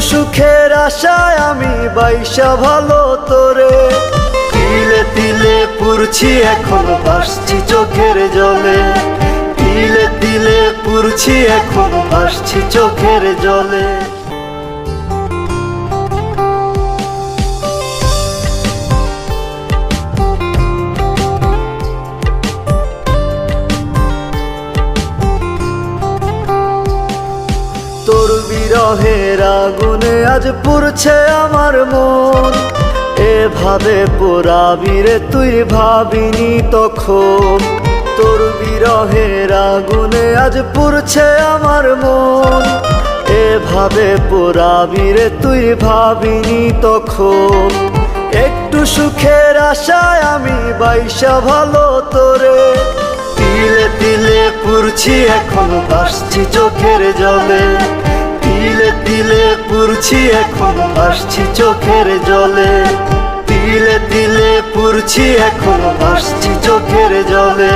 সুখের আশায় আমি বাইসা ভালো তোরে, তিলে তিলে পুরছি এখন ভাসছি চোখের জলে, তিলে তিলে পুরছি এখন ভাসছি চোখের জলে। তোর বিরহের আগুনে আজ পুড়ছে আমার মন, এভাবে পোড়াবি রে তুই ভাবিনি তখন। তোর বিরহের আগুনে আজ পুড়ছে আমার মন, এভাবে পোড়াবি রে তুই ভাবিনি তখন। একটু সুখের আশায় আমি বাইসা ভালো তোরে, তিলে তিলে পুরছি এখন ভাসছি চোখের জলে, তিলে তিলে পুরছি এখন ভাসছি চোখের জলে, তিলে তিলে পুরছি এখন ভাসছি চোখের জলে,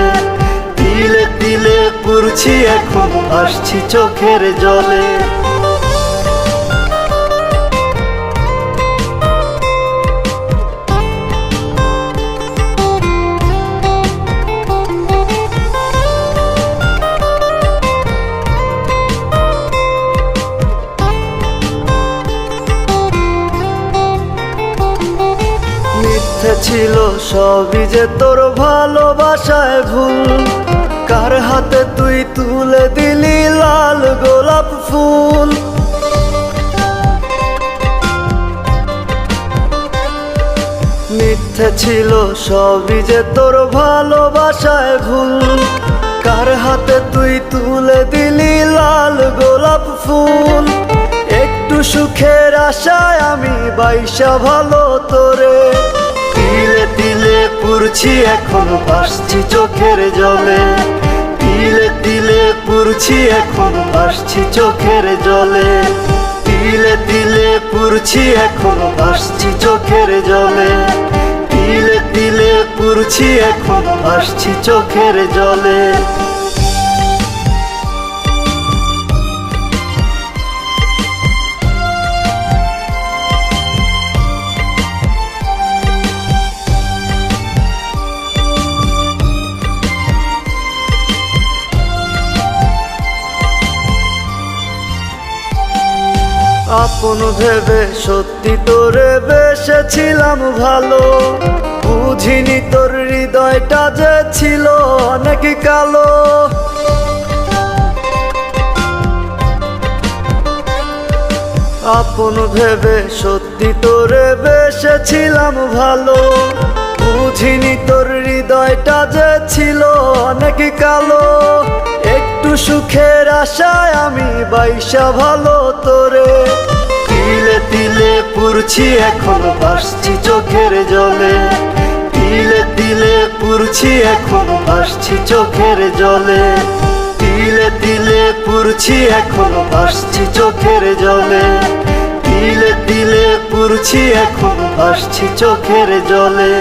তিলে তিলে পুরছি এখন ভাসছি চোখের জলে। মিথ্যে ছিল সবই যে তোর ভালোবাসায় ভুল, কার হাতে তুই তুলে দিলি লাল গোলাপ ফুল। মিথ্যে ছিল সবই যে তোর ভালোবাসায় ভুল, কার হাতে তুই তুলে দিলি লাল গোলাপ ফুল। একটু সুখের আশায় আমি বাইসা ভালো তোরে, তিলে তিলে পুরছি এখন ভাসছি চোখের জলে, তিলে তিলে পুরছি এখন ভাসছি চোখের জলে, তিলে তিলে পুরছি এখন ভাসছি চোখের জলে, তিলে তিলে পুরছি এখন ভাসছি চোখের জলে। আপন ভেবে সত্যি তোরে বেসেছিলাম ভালো, বুঝিনি তোর হৃদয়টা যে ছিল অনেক কালো। আপন ভেবে সত্যি তোরে বেসেছিলাম ভালো, বুঝিনি তোর হৃদয়টা যে ছিল অনেক কালো। একটু সুখের আশায় আমি বাইসা ভালো তোরে, তিলে তিলে পুরছি এখন ভাসছি চোখের জলে, তিলে তিলে পুরছি এখন ভাসছি চোখের জলে, তিলে তিলে পুরছি এখন ভাসছি চোখের জলে, তিলে তিলে পুরছি এখন ভাসছি চোখের জলে।